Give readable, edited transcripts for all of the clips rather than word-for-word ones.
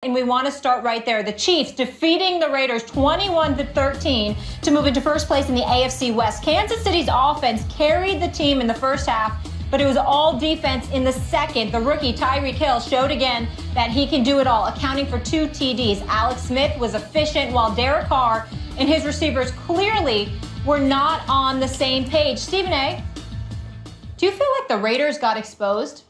And we want to start right there. The Chiefs defeating the Raiders 21-13 to move into first place in the AFC West. Kansas City's offense carried the team in the first half, but it was all defense in the second. The rookie Tyreek Hill showed again that he can do it all, accounting for 2 TDs. Alex Smith was efficient, while Derek Carr and his receivers clearly were not on the same page. Stephen A., do you feel like the Raiders got exposed?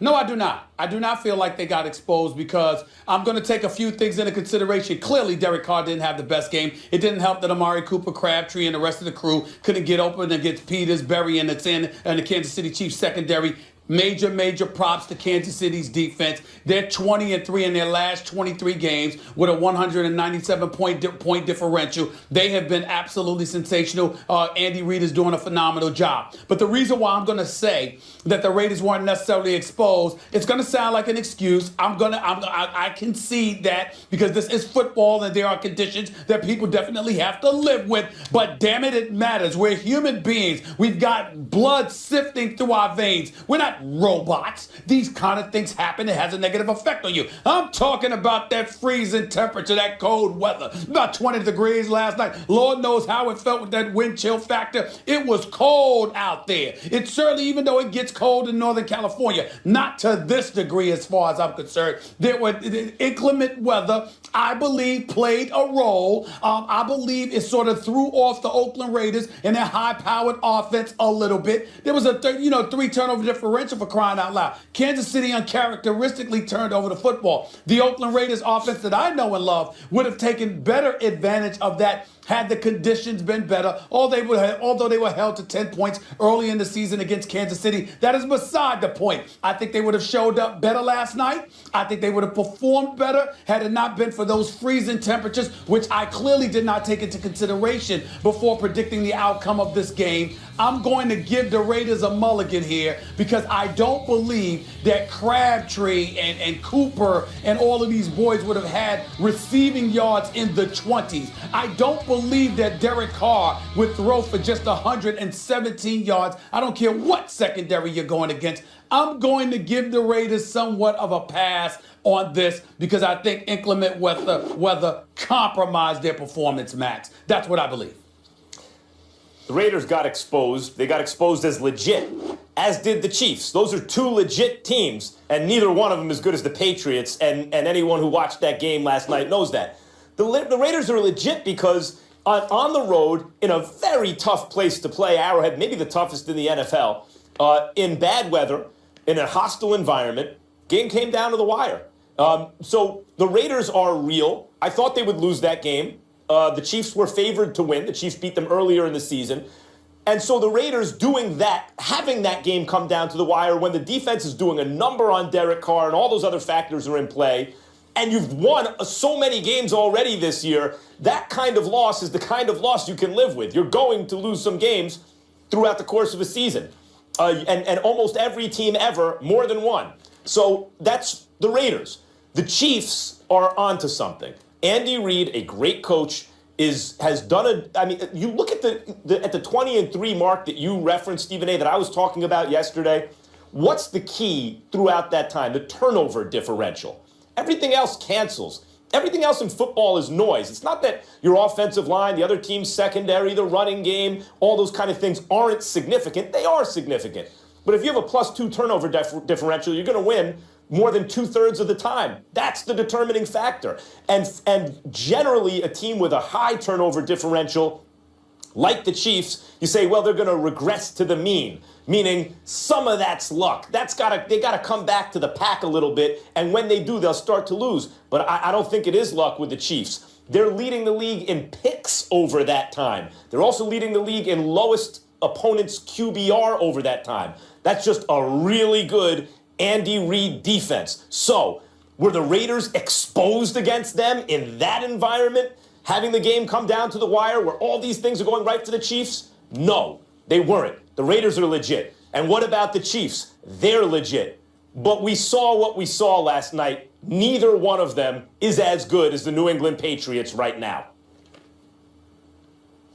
No, I do not. I do not feel like they got exposed because I'm going to take a few things into consideration. Clearly, Derek Carr didn't have the best game. It didn't help that Amari Cooper, Crabtree, and the rest of the crew couldn't get open against Peters, Berry, and the Kansas City Chiefs secondary. Major props to Kansas City's defense. They're 20-3 in their last 23 games with a 197-point differential. They have been absolutely sensational. Andy Reid is doing a phenomenal job. But the reason why I'm going to say that the Raiders weren't necessarily exposed, it's going to sound like an excuse. I concede that because this is football and there are conditions that people definitely have to live with. But damn it, it matters. We're human beings. We've got blood sifting through our veins. We're not robots. These kind of things happen. It has a negative effect on you. I'm talking about that freezing temperature, that cold weather. About 20 degrees last night. Lord knows how it felt with that wind chill factor. It was cold out there. It certainly, even though it gets cold in Northern California, not to this degree as far as I'm concerned. There were inclement weather, I believe, played a role. I believe it sort of threw off the Oakland Raiders and their high-powered offense a little bit. There was a 3 turnover differential for crying out loud. Kansas City uncharacteristically turned over the football. The Oakland Raiders offense that I know and love would have taken better advantage of that had the conditions been better, although they were held to 10 points early in the season against Kansas City. That is beside the point. I think they would have showed up better last night. I think they would have performed better had it not been for those freezing temperatures, which I clearly did not take into consideration before predicting the outcome of this game. I'm going to give the Raiders a mulligan here because I don't believe that Crabtree and Cooper and all of these boys would have had receiving yards in the 20s. I don't believe that Derek Carr would throw for just 117 yards. I don't care what secondary you're going against. I'm going to give the Raiders somewhat of a pass on this because I think inclement weather compromised their performance, Max. That's what I believe. The Raiders got exposed. They got exposed as legit, as did the Chiefs. Those are 2 legit teams, and neither one of them as good as the Patriots, and anyone who watched that game last night knows that. The Raiders are legit because on the road, in a very tough place to play, Arrowhead, maybe the toughest in the NFL, in bad weather, in a hostile environment, game came down to the wire. So the Raiders are real. I thought they would lose that game. The Chiefs were favored to win. The Chiefs beat them earlier in the season. And so the Raiders doing that, having that game come down to the wire when the defense is doing a number on Derek Carr and all those other factors are in play, and you've won so many games already this year, that kind of loss is the kind of loss you can live with. You're going to lose some games throughout the course of a season. And almost every team ever, more than one. So that's the Raiders. The Chiefs are onto something. Andy Reid, a great coach, has done you look at the 20-3 mark that you referenced, Stephen A., that I was talking about yesterday. What's the key throughout that time? The turnover differential. Everything else cancels. Everything else in football is noise. It's not that your offensive line, the other team's secondary, the running game, all those kind of things aren't significant. They are significant. But if you have a +2 turnover differential, you're going to win more than 2/3 of the time. That's the determining factor. And generally, a team with a high turnover differential, like the Chiefs, you say, well, they're going to regress to the mean, meaning some of that's luck. They got to come back to the pack a little bit, and when they do, they'll start to lose. But I don't think it is luck with the Chiefs. They're leading the league in picks over that time. They're also leading the league in lowest opponent's QBR over that time. That's just a really good Andy Reid defense. So, were the Raiders exposed against them in that environment, having the game come down to the wire where all these things are going right for the Chiefs? No, they weren't. The Raiders are legit. And what about the Chiefs? They're legit. But we saw what we saw last night. Neither one of them is as good as the New England Patriots right now.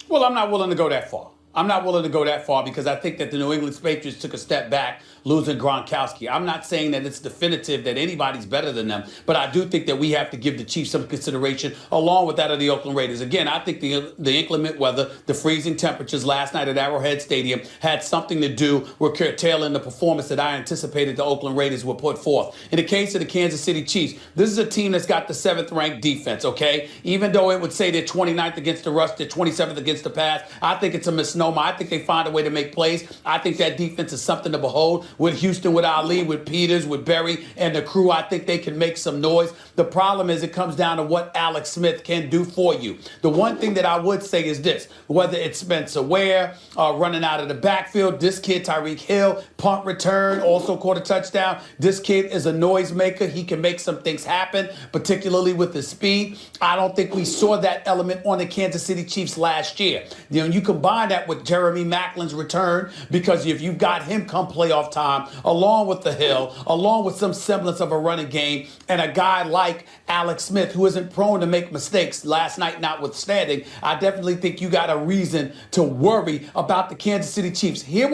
Well, I'm not willing to go that far. I'm not willing to go that far because I think that the New England Patriots took a step back losing Gronkowski. I'm not saying that it's definitive that anybody's better than them, but I do think that we have to give the Chiefs some consideration along with that of the Oakland Raiders. Again, I think the inclement weather, the freezing temperatures last night at Arrowhead Stadium had something to do with curtailing the performance that I anticipated the Oakland Raiders would put forth. In the case of the Kansas City Chiefs, this is a team that's got the 7th ranked defense, okay? Even though it would say they're 29th against the rush, they're 27th against the pass, I think it's a misnomer. I think they find a way to make plays. I think that defense is something to behold. With Houston, with Ali, with Peters, with Berry, and the crew, I think they can make some noise. The problem is it comes down to what Alex Smith can do for you. The one thing that I would say is this, whether it's Spencer Ware running out of the backfield, this kid, Tyreek Hill, punt return, also caught a touchdown. This kid is a noisemaker. He can make some things happen, particularly with his speed. I don't think we saw that element on the Kansas City Chiefs last year. You know, you combine that with Jeremy Macklin's return, because if you've got him come playoff time, along with the Hill, along with some semblance of a running game, and a guy like Alex Smith, who isn't prone to make mistakes, last night notwithstanding, I definitely think you got a reason to worry about the Kansas City Chiefs. Here's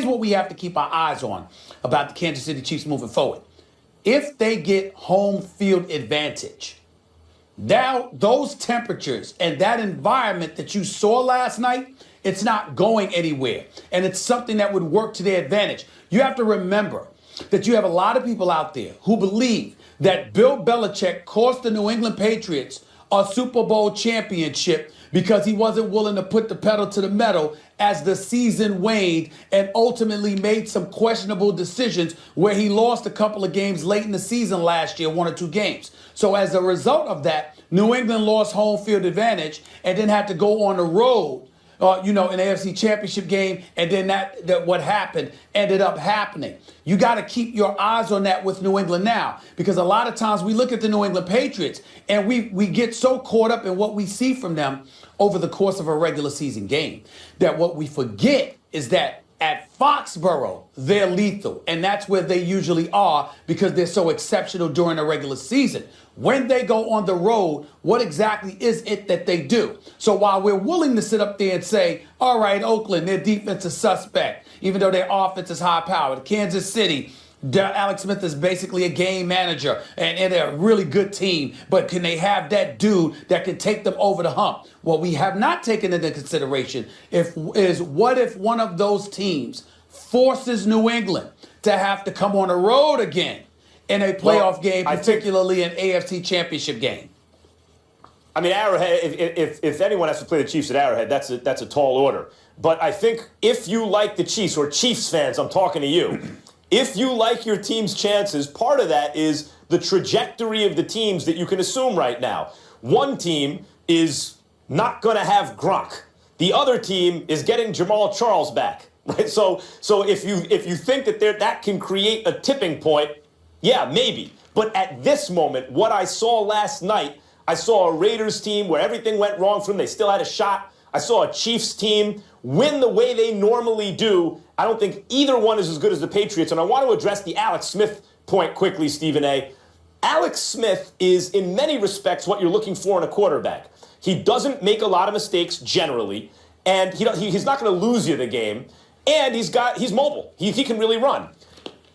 what we have to keep our eyes on about the Kansas City Chiefs moving forward. If they get home field advantage, now those temperatures and that environment that you saw last night, it's not going anywhere. And it's something that would work to their advantage. You have to remember that you have a lot of people out there who believe that Bill Belichick cost the New England Patriots a Super Bowl championship because he wasn't willing to put the pedal to the metal as the season waned and ultimately made some questionable decisions where he lost a couple of games late in the season last year, 1 or 2 games. So as a result of that, New England lost home field advantage and then had to go on the road, an AFC championship game, and then that what happened ended up happening. You got to keep your eyes on that with New England now, because a lot of times we look at the New England Patriots and we get so caught up in what we see from them over the course of a regular season game that what we forget is that at Foxborough, they're lethal, and that's where they usually are because they're so exceptional during the regular season. When they go on the road, what exactly is it that they do? So while we're willing to sit up there and say, all right, Oakland, their defense is suspect, even though their offense is high-powered. Kansas City, Alex Smith is basically a game manager, and they're a really good team, but can they have that dude that can take them over the hump? What we have not taken into consideration is what if one of those teams forces New England to have to come on the road again in a playoff game, particularly an AFC championship game? I mean, Arrowhead, if anyone has to play the Chiefs at Arrowhead, that's a tall order. But I think if you like the Chiefs, or Chiefs fans, I'm talking to you, if you like your team's chances, part of that is the trajectory of the teams that you can assume right now. One team is not going to have Gronk. The other team is getting Jamal Charles back. Right? So if you think that can create a tipping point, yeah, maybe. But at this moment, what I saw last night, I saw a Raiders team where everything went wrong for them. They still had a shot. I saw a Chiefs team win the way they normally do. I don't think either one is as good as the Patriots. And I want to address the Alex Smith point quickly, Stephen A. Alex Smith is, in many respects, what you're looking for in a quarterback. He doesn't make a lot of mistakes generally, and he's not going to lose you the game. And he's mobile. He can really run.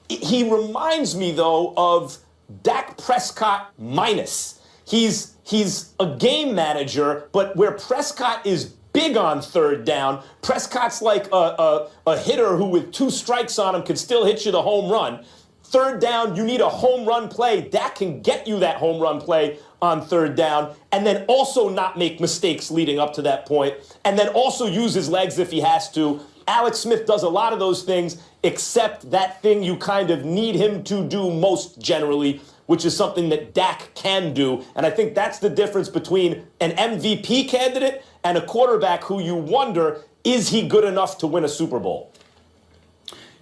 He reminds me, though, of Dak Prescott minus. He's a game manager, but where Prescott is big on third down, Prescott's like a hitter who with 2 strikes on him can still hit you the home run. Third down, you need a home run play. Dak can get you that home run play on third down, and then also not make mistakes leading up to that point, and then also use his legs if he has to. Alex Smith does a lot of those things, except that thing you kind of need him to do most generally, which is something that Dak can do. And I think that's the difference between an MVP candidate and a quarterback who you wonder, is he good enough to win a Super Bowl?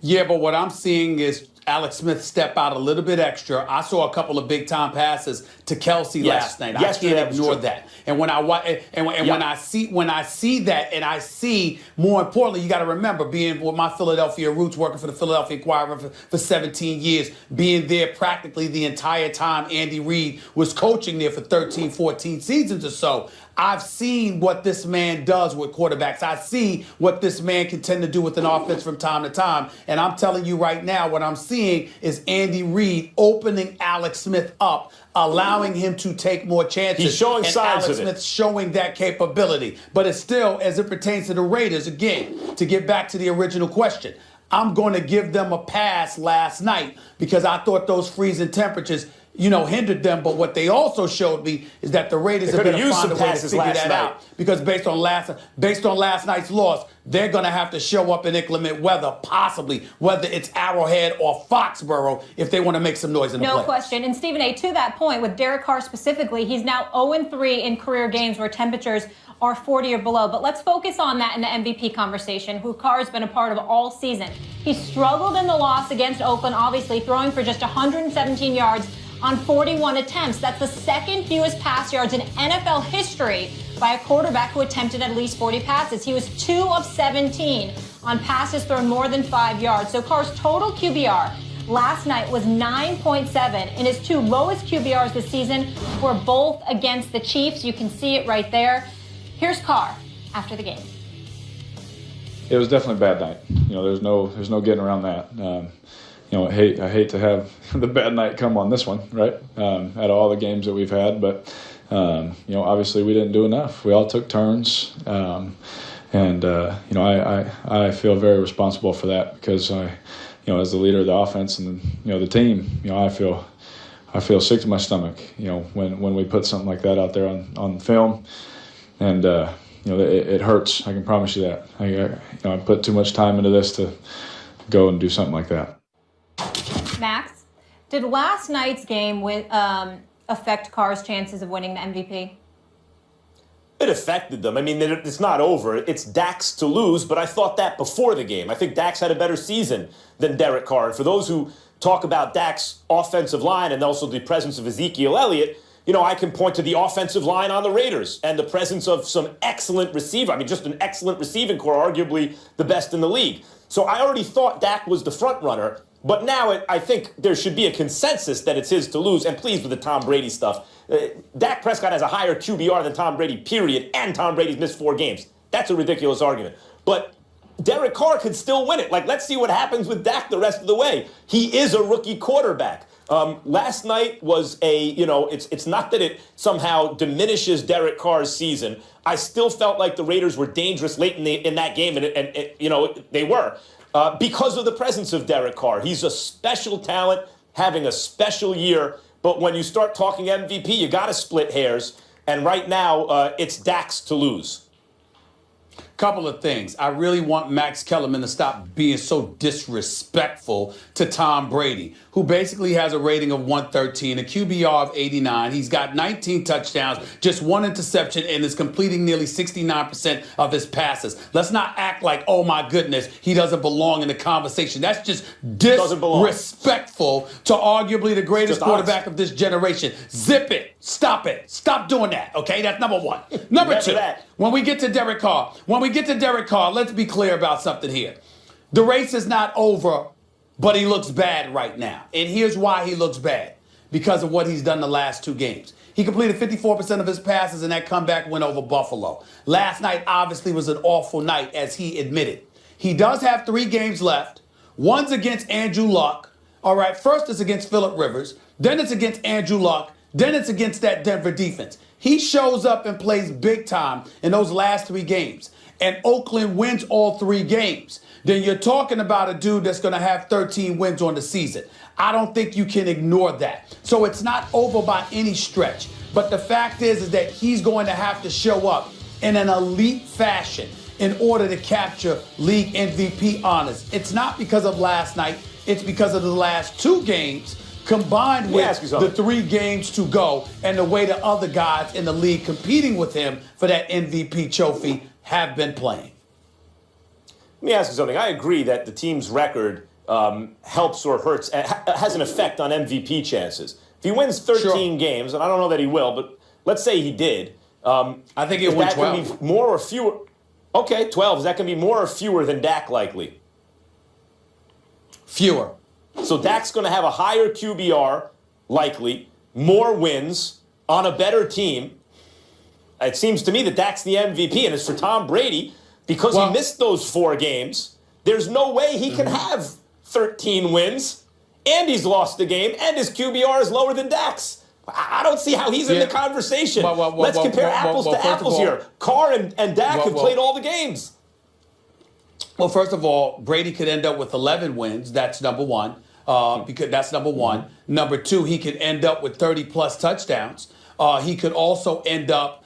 Yeah, but what I'm seeing is Alex Smith step out a little bit extra. I saw a couple of big-time passes to Kelsey last night. I can't ignore that. And when I when I see that, and I see, more importantly, you got to remember, being with my Philadelphia roots, working for the Philadelphia Inquirer for 17 years, being there practically the entire time Andy Reid was coaching there for 13, 14 seasons or so. I've seen what this man does with quarterbacks. I see what this man can tend to do with an offense from time to time. And I'm telling you right now, what I'm seeing is Andy Reid opening Alex Smith up, allowing him to take more chances. He's showing signs Alex of Smith it. showing that capability. But it's still, as it pertains to the Raiders, again, to get back to the original question, I'm going to give them a pass last night because I thought those freezing temperatures, hindered them. But what they also showed me is that the Raiders are going to find a way to figure that out. Because based on last night's loss, they're going to have to show up in inclement weather, possibly, whether it's Arrowhead or Foxborough, if they want to make some noise in the playoffs. No question. And Stephen A., to that point, with Derek Carr specifically, he's now 0-3 in career games where temperatures are 40 or below. But let's focus on that in the MVP conversation, who Carr's been a part of all season. He struggled in the loss against Oakland, obviously, throwing for just 117 yards on 41 attempts. That's the second fewest pass yards in NFL history by a quarterback who attempted at least 40 passes. He was 2 of 17 on passes thrown more than 5 yards. So Carr's total QBR last night was 9.7, and his 2 lowest QBRs this season were both against the Chiefs. You can see it right there. Here's Carr after the game. It was definitely a bad night. There's no getting around that. I hate to have the bad night come on this one, right? Out of all the games that we've had, but obviously we didn't do enough. We all took turns, and I feel very responsible for that because as the leader of the offense and the team, I feel sick to my stomach, when we put something like that out there on film, and it hurts. I can promise you that. I put too much time into this to go and do something like that. Max, did last night's game affect Carr's chances of winning the MVP? It affected them. I mean, it's not over. It's Dak's to lose, but I thought that before the game. I think Dak's had a better season than Derek Carr. And for those who talk about Dak's offensive line and also the presence of Ezekiel Elliott, I can point to the offensive line on the Raiders and the presence of some excellent receiver. I mean, just an excellent receiving core, arguably the best in the league. So I already thought Dak was the front runner. But now I think there should be a consensus that it's his to lose. And please, with the Tom Brady stuff, Dak Prescott has a higher QBR than Tom Brady, period, and Tom Brady's missed 4 games. That's a ridiculous argument. But Derek Carr could still win it. Let's see what happens with Dak the rest of the way. He is a rookie quarterback. Last night was it's not that it somehow diminishes Derek Carr's season. I still felt like the Raiders were dangerous late in that game, and they were. Because of the presence of Derek Carr. He's a special talent, having a special year. But when you start talking MVP, you got to split hairs. And right now, it's Dak's to lose. Couple of things. I really want Max Kellerman to stop being so disrespectful to Tom Brady, who basically has a rating of 113, a QBR of 89. He's got 19 touchdowns, just 1 interception, and is completing nearly 69% of his passes. Let's not act like, oh my goodness, he doesn't belong in the conversation. That's just disrespectful to arguably the greatest quarterback of this generation. Zip it. Stop it. Stop doing that, okay? That's number one. Number two, when we get to Derek Carr, let's be clear about something here. The race is not over, but he looks bad right now. And here's why he looks bad. Because of what he's done the last 2 games. He completed 54% of his passes in that comeback win over Buffalo. Last night obviously was an awful night, as he admitted. He does have 3 games left. One's against Andrew Luck. All right, first it's against Phillip Rivers. Then it's against Andrew Luck. Then it's against that Denver defense. He shows up and plays big time in those last 3 games. And Oakland wins all 3 games. Then you're talking about a dude that's going to have 13 wins on the season. I don't think you can ignore that. So it's not over by any stretch. But the fact is that he's going to have to show up in an elite fashion in order to capture league MVP honors. It's not because of last night. It's because of the last 2 games combined with the 3 games to go and the way the other guys in the league competing with him for that MVP trophy have been playing. Let me ask you something. I agree that the team's record helps or hurts, has an effect on MVP chances. If he wins 13 games, and I don't know that he will, but let's say he did. I think he'll win 12. That can be more or fewer. Okay, 12. Is that going to be more or fewer than Dak likely? Fewer. So Dak's going to have a higher QBR likely, more wins on a better team. It seems to me that Dak's the MVP, and it's for Tom Brady because he missed those 4 games. There's no way he can have 13 wins, and he's lost the game, and his QBR is lower than Dak's. I don't see how he's in the conversation. Let's compare apples to apples here. Carr and Dak have played all the games. Well, first of all, Brady could end up with 11 wins. That's number one. Because that's number one. Number two, he could end up with 30-plus touchdowns. He could also end up,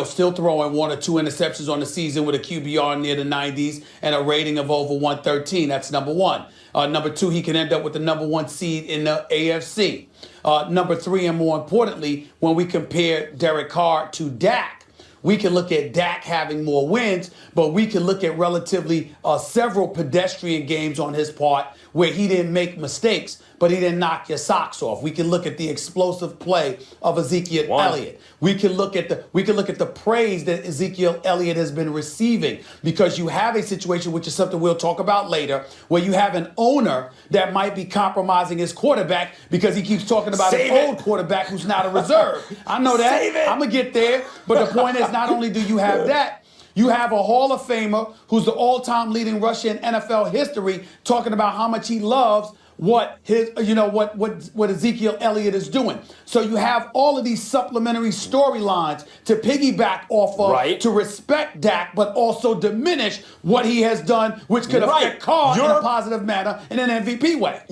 still throwing 1 or 2 interceptions on the season with a QBR near the 90s and a rating of over 113. That's number one. Number two, he can end up with the number 1 seed in the AFC. Number 3, and more importantly, when we compare Derek Carr to Dak, we can look at Dak having more wins, but we can look at relatively several pedestrian games on his part where he didn't make mistakes, but he didn't knock your socks off. We can look at the explosive play of Ezekiel Elliott. We can look at the praise that Ezekiel Elliott has been receiving, because you have a situation, which is something we'll talk about later, where you have an owner that might be compromising his quarterback because he keeps talking about his old quarterback who's not a reserve. I know that. I'm going to get there. But the point is, not only do you have that, you have a Hall of Famer who's the all-time leading rusher in NFL history talking about how much he loves what Ezekiel Elliott is doing. So you have all of these supplementary storylines to piggyback off of to respect Dak, but also diminish what he has done, which could affect Carr in a positive manner in an MVP way.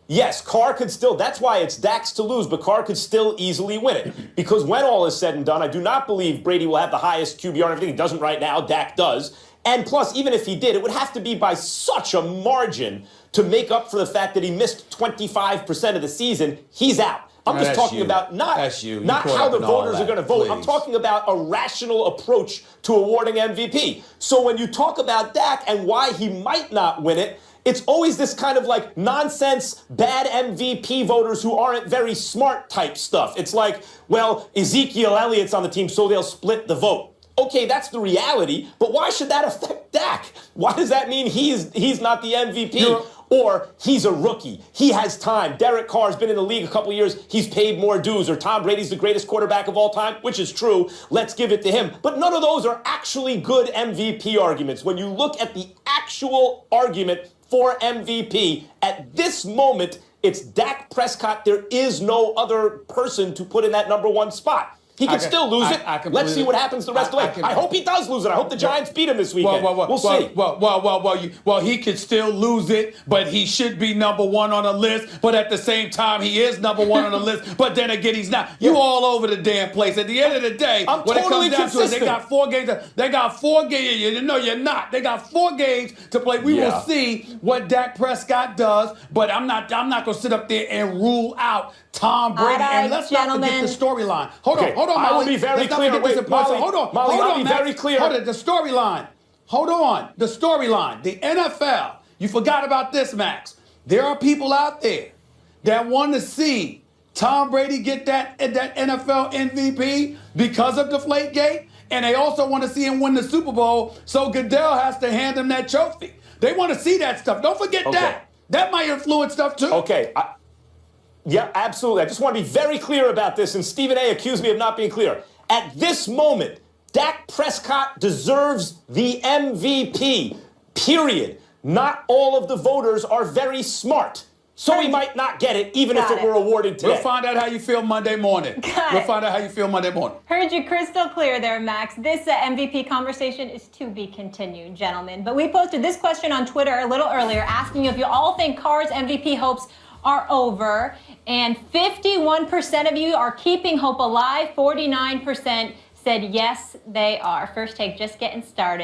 Yes, Carr could still, that's why it's Dak's to lose, but Carr could still easily win it. Because when all is said and done, I do not believe Brady will have the highest QBR and everything. He doesn't right now, Dak does. And plus, even if he did, it would have to be by such a margin to make up for the fact that he missed 25% of the season. He's out. I'm just talking about not how the voters are going to vote. I'm talking about a rational approach to awarding MVP. So when you talk about Dak and why he might not win it, it's always this kind of like nonsense, bad MVP voters who aren't very smart type stuff. It's like, well, Ezekiel Elliott's on the team, so they'll split the vote. Okay, that's the reality, but why should that affect Dak? Why does that mean he's not the MVP? Or he's a rookie. He has time. Derek Carr's been in the league a couple years. He's paid more dues. Or Tom Brady's the greatest quarterback of all time, which is true. Let's give it to him. But none of those are actually good MVP arguments. When you look at the actual argument for MVP, at this moment, it's Dak Prescott. There is no other person to put in that number 1 spot. He can still lose it. Let's see what happens the rest of the way. I hope he does lose it. I hope the Giants beat him this weekend. We'll see. Well, he could still lose it, but he should be number 1 on the list. But at the same time, he is number 1 on the list. But then again, he's not. You all over the damn place. At the end of the day, when it comes down to it, they got 4 games. They got 4 games. No, you're not. They got 4 games to play. We will see what Dak Prescott does. But I'm not going to sit up there and rule out Tom Brady. And let's not forget the storyline. Hold on, Molly. I will be very clear. Wait, Molly, hold on, I'll be very clear. Hold on, the storyline. Hold on, the storyline. The NFL. You forgot about this, Max. There are people out there that want to see Tom Brady get that NFL MVP because of Deflategate, and they also want to see him win the Super Bowl, so Goodell has to hand him that trophy. They want to see that stuff. Don't forget that. That might influence stuff, too. Okay. Yeah, absolutely. I just want to be very clear about this, and Stephen A. accused me of not being clear. At this moment, Dak Prescott deserves the MVP, period. Not all of the voters are very smart, so he might not get it, even if it were awarded today. We'll find out how you feel Monday morning. We'll find out how you feel Monday morning. Heard you crystal clear there, Max. This MVP conversation is to be continued, gentlemen. But we posted this question on Twitter a little earlier, asking if you all think Carr's MVP hopes are over, and 51% of you are keeping hope alive. 49% said yes, they are. First Take just getting started.